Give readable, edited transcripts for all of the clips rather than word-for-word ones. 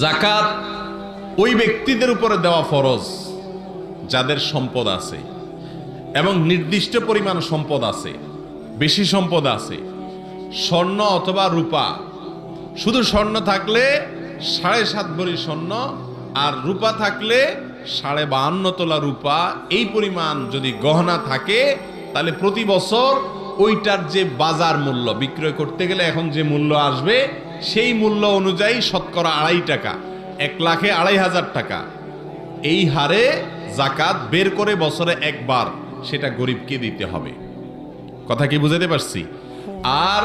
যাকাত ওই ব্যক্তিদের উপরে দেওয়া ফরজ যাদের সম্পদ আছে এবং নির্দিষ্ট পরিমাণ সম্পদ আছে, বেশি সম্পদ আছে। স্বর্ণ অথবা রূপা, শুধু স্বর্ণ থাকলে 7.5 ভরি স্বর্ণ আর রূপা থাকলে 52.5 তোলা রূপা, এই পরিমাণ যদি গহনা থাকে তাহলে প্রতি বছর ওইটার যে বাজার মূল্য বিক্রয় করতে গেলে এখন যে মূল্য আসবে সেই মূল্য অনুযায়ী শতকরা 2.5 টাকা, 1,02,500 টাকা, এই হারে যাকাত বের করে বছরে একবার সেটা গরিবকে দিতে হবে। কথা কি বুঝাতে পারছি? আর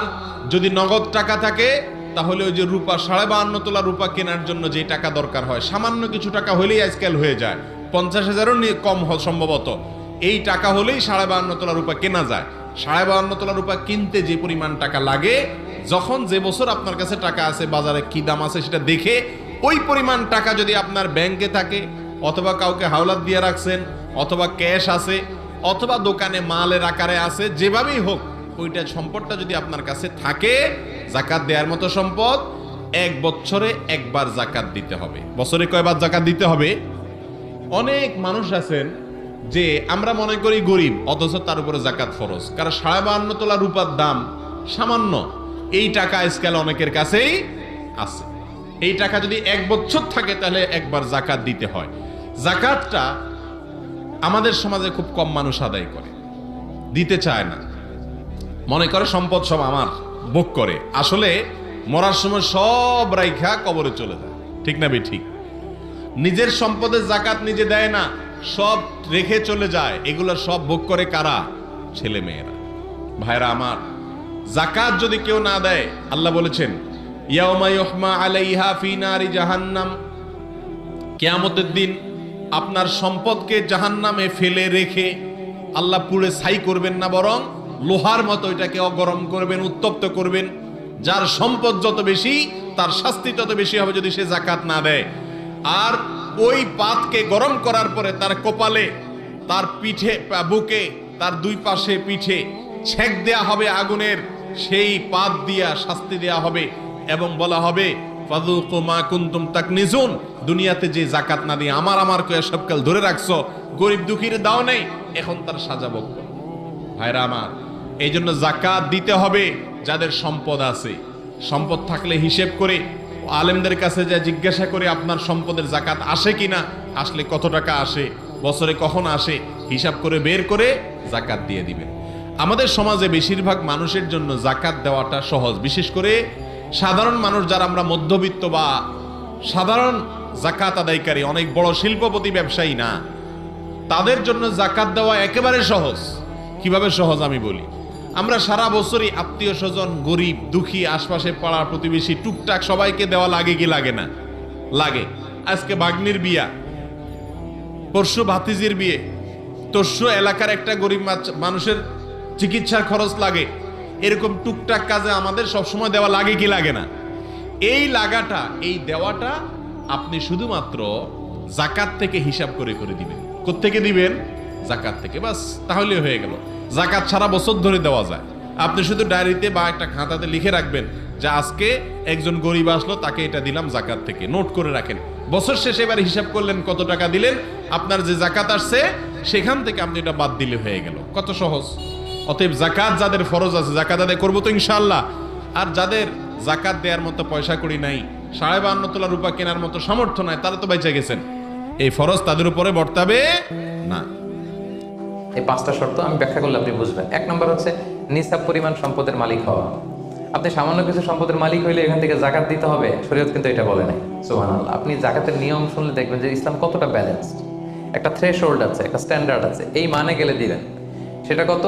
যদি নগদ টাকা থাকে তাহলে ওই যে রূপা 52.5 তোলা রূপা কেনার জন্য যে টাকা দরকার হয়, সামান্য কিছু টাকা হলেই আজকাল হয়ে যায়, 50,000-ও কম সম্ভবত, এই টাকা হলেই 52.5 তোলা রূপা কেনা যায়। 52.5 তোলা রূপা কিনতে যে পরিমাণ টাকা লাগে, যখন যে বছর আপনার কাছে টাকা আছে বাজারে কি দাম আছে সেটা দেখে ওই পরিমাণ টাকা যদি আপনার ব্যাংকে থাকে অথবা কাউকে হাওলাত দিয়ে রাখছেন অথবা ক্যাশ আছে অথবা দোকানে মালের আকারে আছে, যেভাবেই হোক ওইটা সম্পদটা যদি আপনার কাছে থাকে, যাকাত দেওয়ার মতো সম্পদ, 1 বছরে একবার যাকাত দিতে হবে। বছরে কয়বার যাকাত দিতে হবে? অনেক মানুষ আছেন যে আমরা মনে করি গরিব, অথচ তার উপরে যাকাত ফরজ, কারণ 52.5 তোলা রূপার দাম সামান্য। এই টাকা আজকাল অনেকের কাছেই আছে। এই টাকা যদি 1 বছর থাকে তাহলে একবার যাকাত দিতে হয়। যাকাতটা আমাদের সমাজে খুব কম মানুষ আদায় করে, দিতে চায় না, মনে করে সম্পদ সব আমার, ভোগ করে। আসলে মরার সময় সব রাইখা কবরে চলে যায়, ঠিক না বে ঠিক? নিজের সম্পদের যাকাত নিজে দেয় না, সব রেখে চলে যায়। এগুলো সব ভোগ করে কারা? ছেলে মেয়েরা। ভাইরা আমার, যাকাত যদি কেউ না দেয়, আল্লাহ বলেছেন ইয়াউমা ইউহমা আলাইহা ফি নারি জাহান্নাম, কিয়ামতের দিন আপনার সম্পদকে জাহান্নামে ফেলে রেখে আল্লাহ পুড়ে ছাই করবেন না, বরং লোহার মতো এটাকে গরম করবেন, উত্তপ্ত করবেন। যার সম্পদ যত বেশি তার শাস্তি তত বেশি হবে যদি সে যাকাত না দেয়। আর ওই পাতকে গরম করার পরে তার কপালে, তার পিঠে, বুকে, তার 2 পাশে পিঠে ছেক দেয়া হবে আগুনের, সেই পাত দিয়া শাস্তি দেয়া হবে এবং বলা হবে ফাযুকু মা কুনতুম তাকনিজুন, দুনিয়াতে যে যাকাত না দিয়ে আমার কয়ে সবকাল ধরে রাখছো, গরিব দুঃখীর দাও নেই, এখন তার সাজা ভোগ করো। ভাইরা আমার, এই জন্য যাকাত দিতে হবে যাদের সম্পদ আছে। সম্পদ থাকলে হিসেব করে আলেমদের কাছে যা জিজ্ঞাসা করে আপনার সম্পদের যাকাত আসে কিনা, আসলে কত টাকা আসে, বছরে কখন আসে, হিসাব করে বের করে যাকাত দিয়ে দিবেন। আমাদের সমাজে বেশিরভাগ মানুষের জন্য যাকাত দেওয়াটা সহজ, বিশেষ করে সাধারণ মানুষ যারা আমরা মধ্যবিত্ত বা সাধারণ যাকাত আদায়কারী, অনেক বড় শিল্পপতি ব্যবসায়ী না, তাদের জন্য যাকাত দেওয়া একেবারে সহজ। কিভাবে সহজ আমি বলি। আমরা সারা বছরই আত্মীয় স্বজন, গরিব দুঃখী, আশপাশে পাড়া প্রতিবেশী, টুকটাক সবাইকে দেওয়া লাগে কি লাগে না? লাগে। আজকে ভাগ্নির বিয়া, পরশু ভাতিজির বিয়ে, তরশু এলাকার একটা গরিব মানুষের চিকিৎসার খরচ লাগে। এরকম টুকটাক কাজে আমাদের সবসময় দেওয়া লাগে কি লাগে না? এই লাগাটা, এই দেওয়াটা আপনি শুধুমাত্র যাকাত থেকে হিসাব করে করে দিবেন। কোত্থেকে দিবেন? যাকাত থেকে। বাস, তাহলে হয়ে গেল। যাকাত সারা বছর ধরে দেওয়া যায়। আপনি শুধু ডায়েরিতে বা একটা খাতাতে লিখে রাখবেন যে আজকে একজন গরিব আসলো, তাকে এটা দিলাম যাকাত থেকে, নোট করে রাখেন। বছর শেষে এবার হিসাব করলেন কত টাকা দিলেন, আপনার যে যাকাত আসছে সেখান থেকে আপনি এটা বাদ দিলে হয়ে গেল। কত সহজ। অতএব যাকাত যাদের ফরজ আছে, যাকাত আদায় করবো তো ইনশাআল্লাহ। আর যাদের যাকাত দেওয়ার মতো পয়সা কড়ি নাই, 52.5 তোলা রূপা কেনার মতো সামর্থ্য নাই, তারা তো বেঁচে গেছেন, এই ফরজ তাদের উপরে বর্তাবে না। এই 5টা শর্ত আমি ব্যাখ্যা করলে আপনি বুঝবেন। 1 নম্বর হচ্ছে নিসাব পরিমাণ সম্পদের মালিক হওয়া। আপনি সামান্য কিছু সম্পদের মালিক হইলে এখান থেকে যাকাত দিতে হবে, শরীয়ত কিন্তু এটা বলে নাই। সুবহানাল্লাহ। আপনি যাকাতের নিয়ম শুনলে দেখবেন যে ইসলাম কতটা ব্যালেন্সড। একটা থ্রেশহোল্ড আছে, একটা স্ট্যান্ডার্ড আছে, এই মানে গেলে দিবেন। সেটা কত?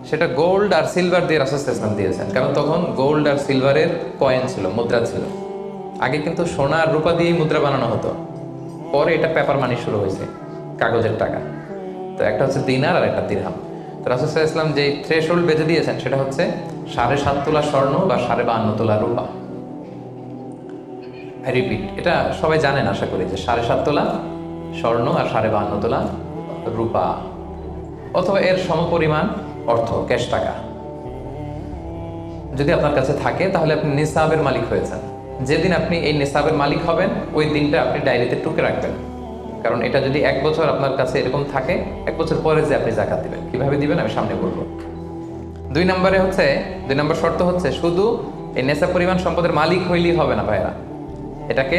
সেটা গোল্ড আর সিলভার দিয়ে রাসূল সাল্লাল্লাহু আলাইহি ওয়াসাল্লাম দিয়েছেন, কারণ তখন গোল্ড আর সিলভারের কয়েন ছিল, মুদ্রা ছিল। আগে কিন্তু সোনা আর রূপা দিয়েই মুদ্রা বানানো হতো, পরে এটা পেপার মানি শুরু হয়েছে, কাগজের টাকা। তো একটা হচ্ছে দিনার আর একটা দিরহাম। তো রাসূল সাল্লাল্লাহু আলাইহি ওয়াসাল্লাম যে থ্রেশহোল্ড বেঁধে দিয়েছেন সেটা হচ্ছে 7.5 তোলা স্বর্ণ বা 52.5 তোলা রূপা। আই রিপিট, এটা সবাই জানেন আশা করি, যে 7.5 তোলা স্বর্ণ আর 52.5 তোলা রূপা, অথবা এর সমপরিমাণ অর্থ, ক্যাশ টাকা যদি আপনার কাছে থাকে, তাহলে আপনি নিসাবের মালিক হয়েছেন। যেদিন আপনি এই নেশাবের মালিক হবেন ওই দিনটা আপনি ডায়েরিতে টুকে রাখবেন, কারণ এটা যদি 1 বছর আপনার কাছে এরকম থাকে, 1 বছর পরে যে আপনি জাকাত দিবেন, কিভাবে দিবেন আমি সামনে বলবো। 2 নম্বর শর্ত হচ্ছে শুধু এই নেশাব পরিমাণ সম্পদের মালিক হইলেই হবে না ভাইরা, এটাকে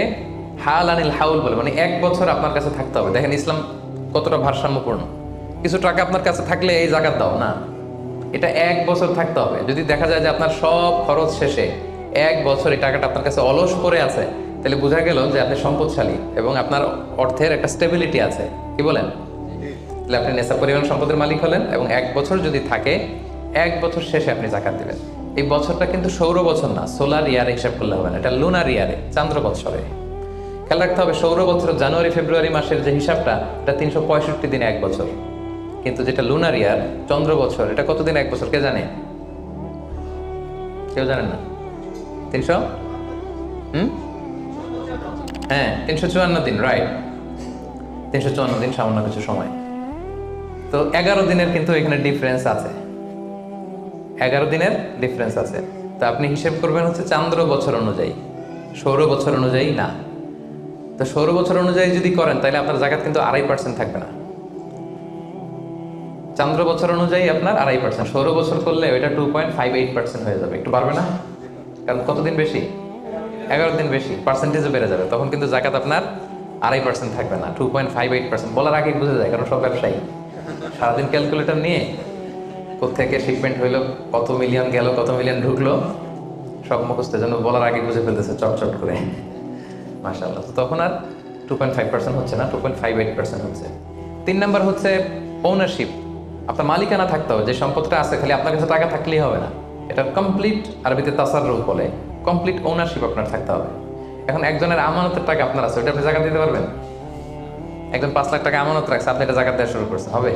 হাল আনিল হাউল বলে, মানে 1 বছর আপনার কাছে থাকতে হবে। দেখেন ইসলাম কতটা ভারসাম্যপূর্ণ, কিছু টাকা আপনার কাছে থাকলে এই জাকাত দাও না, এটা 1 বছর থাকতে হবে। যদি দেখা যায় যে আপনার সব খরচ শেষে 1 বছর এই টাকাটা আপনার কাছে অলস পড়ে আছে, তাহলে বোঝা গেল যে আপনি সম্পদশালী এবং আপনার অর্থের একটা স্টেবিলিটি আছে, কি বলেন? তাহলে আপনি নেশাব পরিমাণ সম্পদের মালিক হলেন এবং 1 বছর যদি থাকে, 1 বছর শেষে আপনি জাকাত দিবেন। এই বছরটা কিন্তু সৌর বছর না, সোলার ইয়ারে হিসাব করলে হবে না, এটা লুনার ইয়ারে, চান্দ্র বৎসরে। খেয়াল রাখতে হবে সৌর বছর জানুয়ারি ফেব্রুয়ারি মাসের যে হিসাবটা, এটা 365 দিনে 1 বছর, কিন্তু যেটা লুনার ইয়ার চন্দ্র বছর, এটা কতদিন 1 বছর কে জানে? কেউ জানেন না? 300 হ্যাঁ 354 দিন, রাইট, 354 দিন, সামান্য কিছু সময়। তো 11 দিনের কিন্তু এখানে ডিফারেন্স আছে, 11 দিনের ডিফারেন্স আছে। তো আপনি হিসেব করবেন হচ্ছে চান্দ্র বছর অনুযায়ী, সৌর বছর অনুযায়ী না। তো সৌর বছর অনুযায়ী যদি করেন তাহলে আপনার জাকাত কিন্তু 2.5% থাকবে না, চান্দ্র বছর অনুযায়ী আপনার 2.5%, সৌর বছর করলে ওইটা 2.58% হয়ে যাবে, একটু বাড়বে না? কারণ কতদিন বেশি? 11 দিন বেশি, পার্সেন্টেজও বেড়ে যাবে, তখন কিন্তু জাকাত আপনার 2.5% থাকবে না, 2.58%। বলার আগে বুঝে যায়, কারণ সব ব্যবসায়ী সারাদিন ক্যালকুলেটর নিয়ে কোত্থেকে শিপমেন্ট হইলো, কত মিলিয়ন গেল, কত মিলিয়ন ঢুকলো, সব মুখস্থের জন্য বলার আগে বুঝে ফেলতেছে চটচট করে, মাশাআল্লাহ। তো তখন আর 2.5% হচ্ছে না, 2.58% হচ্ছে। 3 নাম্বার হচ্ছে ওনারশিপ, আপনার মালিকানা থাকতে হবে, যে সম্পদটা আছে খালি আপনার কাছে টাকা থাকলেই হবে না, এটা কমপ্লিট, আরবিতে তাসাররুফ বলে, কমপ্লিট ওনারশিপ আপনার থাকতে হবে। এখন একজনের আমানতের টাকা আপনার আছে, ওটা আপনি জাকাত দিতে পারবেন? একজন 5 লাখ টাকা আমানত রাখছে, আপনি এটা জাকাত দেওয়া শুরু করছেন, হবে?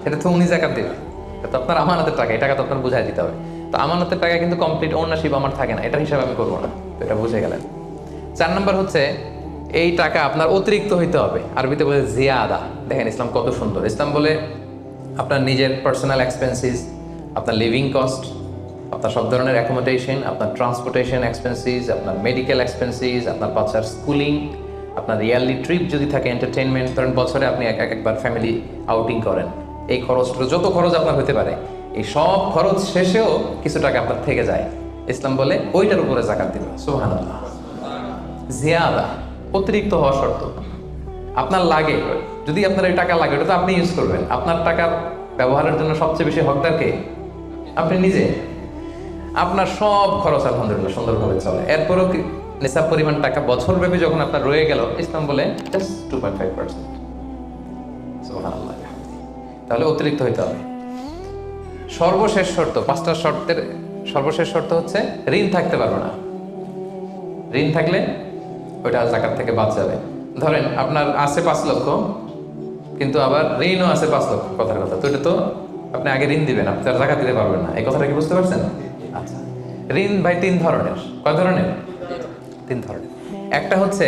এটা তো উনি জাকাত দিবে, এটা তো আপনার আমানতের টাকা, এই টাকা তো আপনার বুঝাই দিতে হবে। তো আমানতের টাকা কিন্তু কমপ্লিট ওনারশিপ আমার থাকে না, এটার হিসাবে আমি করবো না, তো এটা বুঝে গেলেন। 4 নম্বর হচ্ছে এই টাকা আপনার অতিরিক্ত হইতে হবে, আরবিতে বলে জিয়াদা। দেখেন ইসলাম কত সুন্দর, ইসলাম বলে আপনার নিজের পার্সোনাল এক্সপেন্সিস, আপনার লিভিং কস্ট, আপনার সব ধরনের অ্যাকোমোডেশন, আপনার ট্রান্সপোর্টেশন এক্সপেন্সিস, আপনার মেডিকেল এক্সপেন্সিস, আপনার বাচ্চার স্কুলিং, আপনার ইয়ারলি ট্রিপ যদি থাকে, এন্টারটেইনমেন্ট, ধরেন বছরে আপনি একবার ফ্যামিলি আউটিং করেন, এই খরচটা, যত খরচ আপনার হতে পারে, এই সব খরচ শেষেও কিছু টাকা আপনার থেকে যায়, ইসলাম বলে ওইটার উপরে জাকাত দিবে। সুবহানাল্লাহ, জিয়াদা, অতিরিক্ত হওয়া শর্ত। আপনার লাগে, যদি আপনার এই টাকা লাগে, ওটা তো আপনি ইউজ করবেন, আপনার টাকার ব্যবহারের জন্য সবচেয়ে বেশি হকদার কে? আপনি নিজে। আপনার সব খরচ আলহামদুলিল্লাহ সুন্দরভাবে চলে, এরপরও নিসাব পরিমাণ টাকা বছরব্যাপী যখন আপনার রয়ে গেল, ইসলাম বলে জাস্ট 2.5%। সুবহানাল্লাহ, তাহলে অতিরিক্ত হইতে হবে। সর্বশেষ শর্ত, 5টা শর্তের সর্বশেষ শর্ত হচ্ছে ঋণ থাকতে পারবে না। ঋণ থাকলে ওইটা জাকাত থেকে বাদ যাবে। ধরেন আপনার আছে 5 লক্ষ, কিন্তু আবার ঋণও আছে 5 লক্ষ, কথার কথা, তো এটা তো আপনি আগে ঋণ দিবেন, আপনি তার জাকাত দিতে পারবেন না, এই কথাটা কি বুঝতে পারছেন? আচ্ছা, ঋণ ভাই 3 ধরনের। কয় ধরনের? 3 ধরনের। একটা হচ্ছে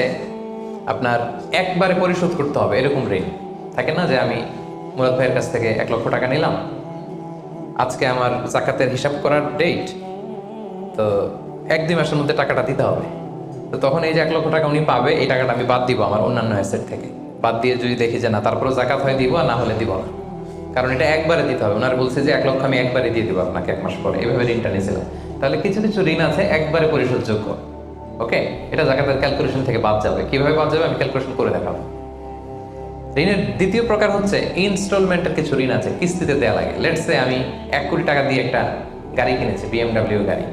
আপনার একবারে পরিশোধ করতে হবে, এরকম ঋণ থাকে না, যে আমি মুরাদ ভাইয়ের কাছ থেকে 1 লক্ষ টাকা নিলাম, আজকে আমার জাকাতের হিসাব করার ডেট, তো 1-2 মাসের মধ্যে টাকাটা দিতে হবে। তো তখন এই যে 1 লক্ষ টাকা উনি পাবে, এই টাকাটা আমি বাদ দিব আমার অন্যান্য অ্যাসেট থেকে, বাদ দিয়ে যদি দেখি যে না, তারপরে জাকাত হয় দিব, আর না হলে দিব না, কারণ এটা একবারে দিতে হবে। ওনারা বলছে যে 1 লক্ষ আমি একবারে দিয়ে দিব আপনাকে 1 মাস পরে, এইভাবে ঋণটা নিয়েছিলাম। তাহলে কিছু কিছু ঋণ আছে একবারে পরিশোধযোগ্য, ওকে, এটা জাকাতের ক্যালকুলেশন থেকে বাদ যাবে। কিভাবে বাদ যাবে আমি ক্যালকুলেশন করে দেখাবো। ঋণের দ্বিতীয় প্রকার হচ্ছে ইনস্টলমেন্টের কিছু ঋণ আছে, কিস্তিতে দেওয়া লাগে। লেটস সে আমি 1 কোটি টাকা দিয়ে একটা গাড়ি কিনেছি, BMW গাড়ি,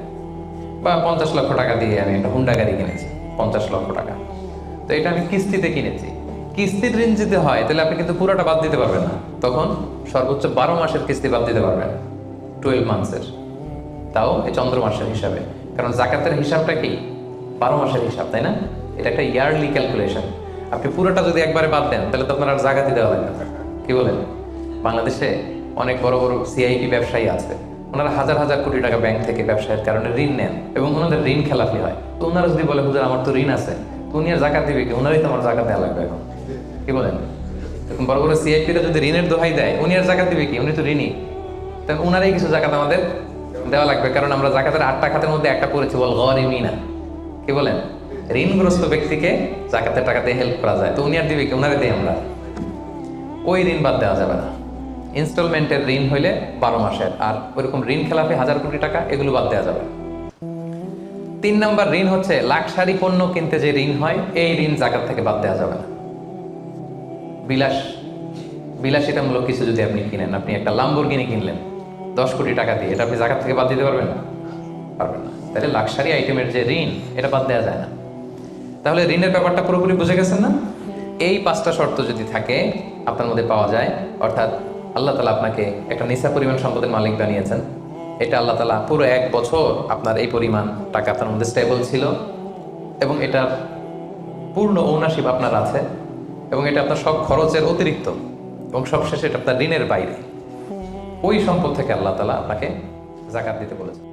বা 50 লক্ষ টাকা দিয়ে আমি একটা হুন্ডা গাড়ি কিনেছি, 50 লক্ষ টাকা। তো এটা আমি কিস্তিতে কিনেছি। কিস্তির ঋণ যদি হয় তাহলে আপনি কিন্তু পুরোটা বাদ দিতে পারবেন না, তখন সর্বোচ্চ 12 মাসের কিস্তি বাদ দিতে পারবেন, 12 মান্থসের, তাও এই চন্দ্র মাসের হিসাবে, কারণ জাকাতের হিসাবটা কি 12 মাসের হিসাব, তাই না? এটা একটা ইয়ারলি ক্যালকুলেশন। আপনি পুরোটা যদি একবারে বাদ দেন তাহলে তো আপনার আর জাকাতই দেওয়া লাগবে না। কি বলেন? বাংলাদেশে অনেক বড় বড় সিআইপি ব্যবসায়ী আছে, ওনারা হাজার হাজার কোটি টাকা ব্যাংক থেকে ব্যবসায়ের কারণে ঋণ নেন এবং ওনাদের ঋণ খেলাপি হয়। তো ওনারা যদি বলে হুজুর আমার তো ঋণ আছে, তো উনি আর জাকাত দিবে কি? ওনারই তো আমার জাকাত দেওয়া লাগবে এখন। কি বলেন? এখন বড় বড় সিআইপিরা যদি ঋণের দোহাই দেয়, উনি আর জাকাত দিবে কি? উনি তো ঋণী, তখন ওনারাই কিছু জাকাত আমাদের দেওয়া লাগবে, কারণ আমরা জাকাতের 8টা খাতের মধ্যে একটা পড়েছি, বল গরিমিনা। কি কি বলেন? ঋণগ্রস্ত ব্যক্তিকে জাকাতের টাকা দিয়ে হেল্প করা যায়, তো উনি আর দিবে কি? ওনারে দিই আমরা। ওই ঋণ বাদ দেওয়া যাবে না। ইনস্টলমেন্টের ঋণ হইলে 12 মাসের, আর ওইরকম ঋণ খেলাপে 1000 কোটি টাকা, এগুলো বাদ দেওয়া যাবে। 3 নাম্বার ঋণ হচ্ছে লাক্সারি পণ্য কিনতে যে ঋণ হয়, এই ঋণ জাকাত থেকে বাদ দেওয়া যাবে না। বিলাসিতামূলক কিছু যদি আপনি কিনেন, আপনি একটা লাম্বরগিনি কিনলেন 10 কোটি টাকা দিয়ে, এটা আপনি জাকাত থেকে বাদ দিতে পারবেন? পারবেন না। তাহলে লাক্সারি আইটেমের যে ঋণ, এটা বাদ দেওয়া যায় না। তাহলে ঋণের ব্যাপারটা পুরোপুরি বুঝে গেছেন না? এই 5টা শর্ত যদি থাকে আপনার মধ্যে পাওয়া যায়, অর্থাৎ আল্লাহ তালা আপনাকে একটা নিসাব পরিমাণ সম্পদের মালিক বানিয়েছেন, এটা আল্লাহ তালা পুরো 1 বছর আপনার এই পরিমাণ টাকা আপনার মধ্যে স্টেবল ছিল, এবং এটার পূর্ণ ওনারশিপ আপনার আছে, এবং এটা আপনার সব খরচের অতিরিক্ত, এবং সবশেষে এটা আপনার ঋণের বাইরে। ওই সম্পদ থেকে আল্লাহ তালা আপনাকে জাকাত দিতে বলেছেন।